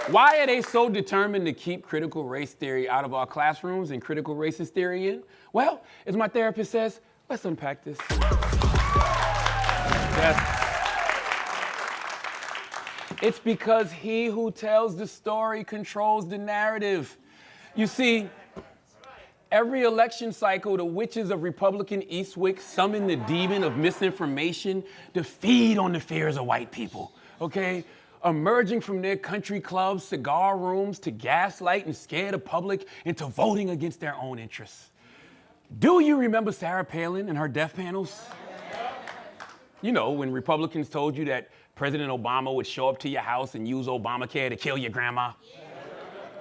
Why are they so determined to keep critical race theory out of our classrooms and critical racist theory in? Well, as my therapist says, let's unpack this. Yes. It's because he who tells the story controls the narrative. You see, every election cycle, the witches of Republican Eastwick summon the demon of misinformation to feed on the fears of white people, okay? Emerging from their country clubs, cigar rooms, to gaslight and scare the public into voting against their own interests. Do you remember Sarah Palin and her death panels? You know, when Republicans told you that President Obama would show up to your house and use Obamacare to kill your grandma?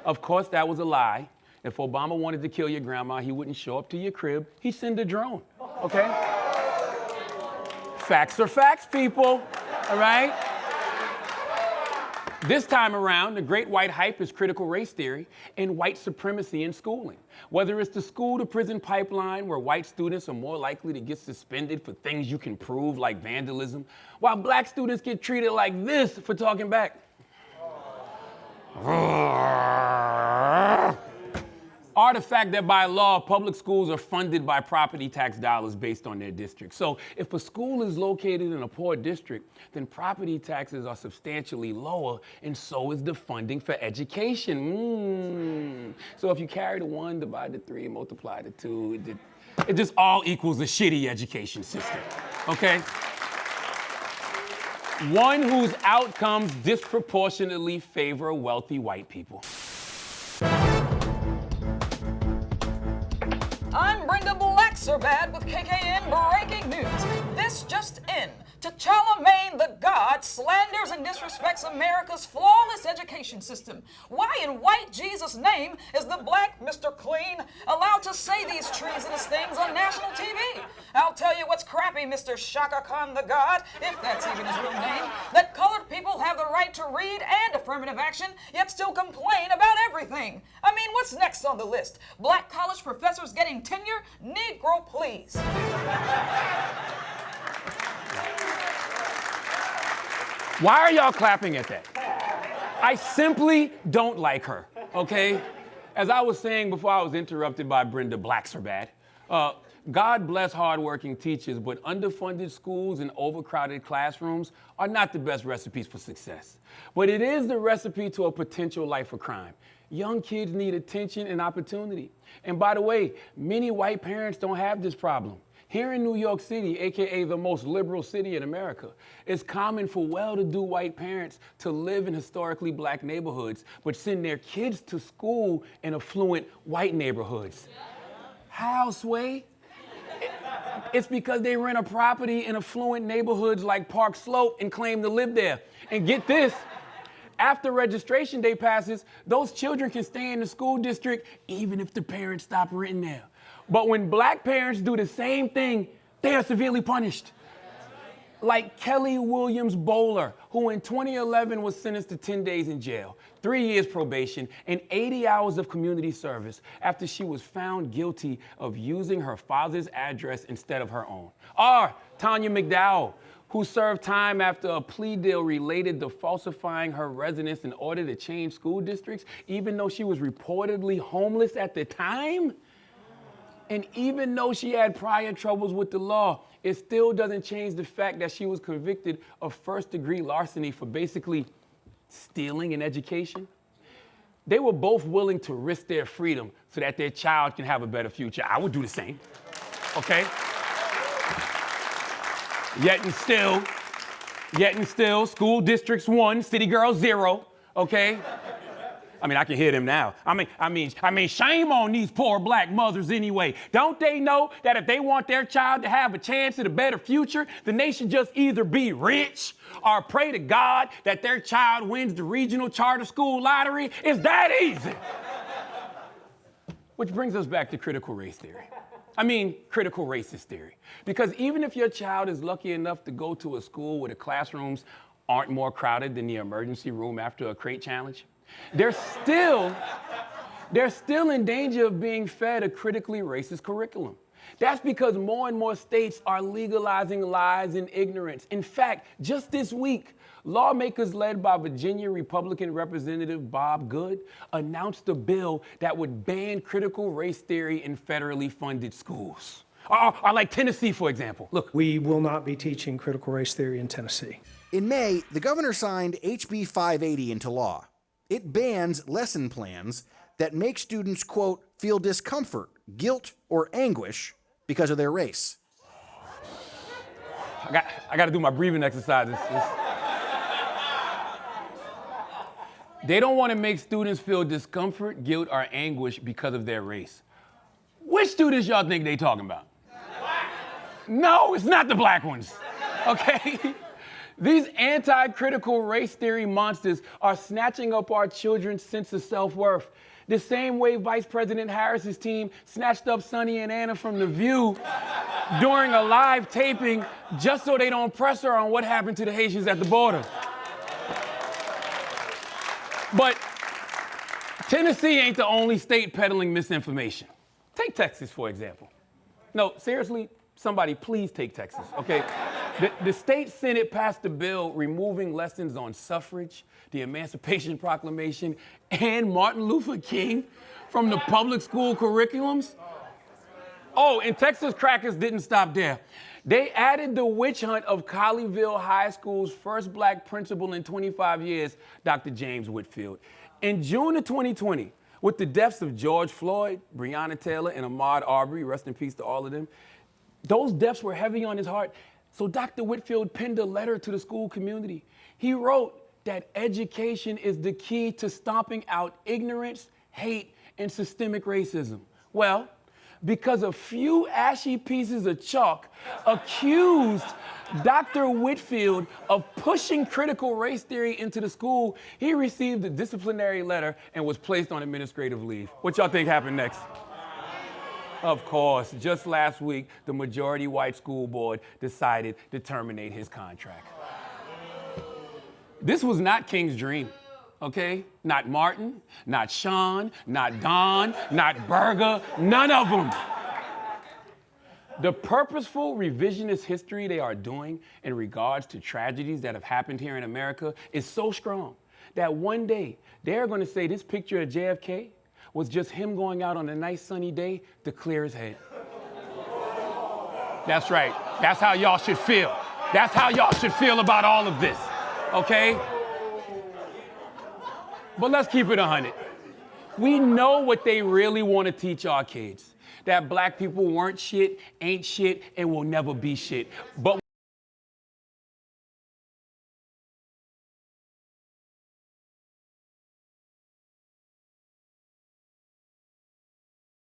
Of course, that was a lie. If Obama wanted to kill your grandma, he wouldn't show up to your crib. He'd send a drone, okay? Facts are facts, people, all right? This time around, the great white hype is critical race theory and white supremacy in schooling. Whether it's the school-to-prison pipeline where white students are more likely to get suspended for things you can prove, like vandalism, while black students get treated like this for talking back. Or the fact that by law, public schools are funded by property tax dollars based on their district. So if a school is located in a poor district, then property taxes are substantially lower, and so is the funding for education. So if you carry the 1, divide the 3, multiply the 2, it just all equals a shitty education system, okay? One whose outcomes disproportionately favor wealthy white people. I'm Brenda Blackserbad with KKN Breaking News. This just in. To Charlamagne Tha God slanders and disrespects America's flawless education system. Why in white Jesus' name is the black Mr. Clean allowed to say these treasonous things on national TV? I'll tell you what's crappy, Mr. Charlamagne Tha God, if that's even his real name, that colored people have the right to read and affirmative action, yet still complain about everything. I mean, what's next on the list? Black college professors getting tenure? Negro, please. Why are y'all clapping at that? I simply don't like her, okay? As I was saying before I was interrupted by Brenda Blackserbad, God bless hardworking teachers, but underfunded schools and overcrowded classrooms are not the best recipes for success. But it is the recipe to a potential life of crime. Young kids need attention and opportunity. And by the way, many white parents don't have this problem. Here in New York City, AKA the most liberal city in America, it's common for well-to-do white parents to live in historically black neighborhoods, but send their kids to school in affluent white neighborhoods. How, Sway? It's because they rent a property in affluent neighborhoods like Park Slope and claim to live there. And get this, after registration day passes, those children can stay in the school district even if the parents stop renting there. But when black parents do the same thing, they are severely punished. Like Kelly Williams Bowler, who in 2011 was sentenced to 10 days in jail, 3 years probation, and 80 hours of community service after she was found guilty of using her father's address instead of her own. Or Tanya McDowell, who served time after a plea deal related to falsifying her residence in order to change school districts, even though she was reportedly homeless at the time. And even though she had prior troubles with the law, it still doesn't change the fact that she was convicted of first-degree larceny for basically stealing an education. They were both willing to risk their freedom so that their child can have a better future. I would do the same, okay? Yet and still, school districts 1, city girls 0, okay? I mean, I can hear them now. I mean, shame on these poor black mothers anyway. Don't they know that if they want their child to have a chance at a better future, then they should just either be rich or pray to God that their child wins the regional charter school lottery? It's that easy. Which brings us back to critical race theory. Critical racist theory. Because even if your child is lucky enough to go to a school where the classrooms aren't more crowded than the emergency room after a crate challenge, they're still in danger of being fed a critically racist curriculum. That's because more and more states are legalizing lies and ignorance. In fact, just this week, lawmakers led by Virginia Republican Representative Bob Good announced a bill that would ban critical race theory in federally funded schools. Or like Tennessee, for example. Look. We will not be teaching critical race theory in Tennessee. In May, the governor signed HB 580 into law. It bans lesson plans that make students, quote, feel discomfort, guilt, or anguish because of their race. I got to do my breathing exercises. They don't want to make students feel discomfort, guilt, or anguish because of their race. Which students y'all think they talking about? No, it's not the black ones, okay? These anti-critical race theory monsters are snatching up our children's sense of self-worth. The same way Vice President Harris's team snatched up Sonny and Anna from The View during a live taping just so they don't press her on what happened to the Haitians at the border. But Tennessee ain't the only state peddling misinformation. Take Texas, for example. No, seriously, somebody please take Texas, okay? The state Senate passed a bill removing lessons on suffrage, the Emancipation Proclamation, and Martin Luther King from the public school curriculums. Oh, and Texas crackers didn't stop there. They added the witch hunt of Colleyville High School's first black principal in 25 years, Dr. James Whitfield. In June of 2020, with the deaths of George Floyd, Breonna Taylor, and Ahmaud Arbery, rest in peace to all of them, those deaths were heavy on his heart. So Dr. Whitfield penned a letter to the school community. He wrote that education is the key to stomping out ignorance, hate, and systemic racism. Well, because a few ashy pieces of chalk accused Dr. Whitfield of pushing critical race theory into the school, he received a disciplinary letter and was placed on administrative leave. What y'all think happened next? Of course, just last week, the majority white school board decided to terminate his contract. This was not King's dream, okay? Not Martin, not Sean, not Don, not Berger, none of them. The purposeful revisionist history they are doing in regards to tragedies that have happened here in America is so strong that one day they're going to say this picture of JFK was just him going out on a nice sunny day to clear his head. That's right. That's how y'all should feel. That's how y'all should feel about all of this, okay? But let's keep it 100. We know what they really want to teach our kids. That black people weren't shit, ain't shit, and will never be shit. But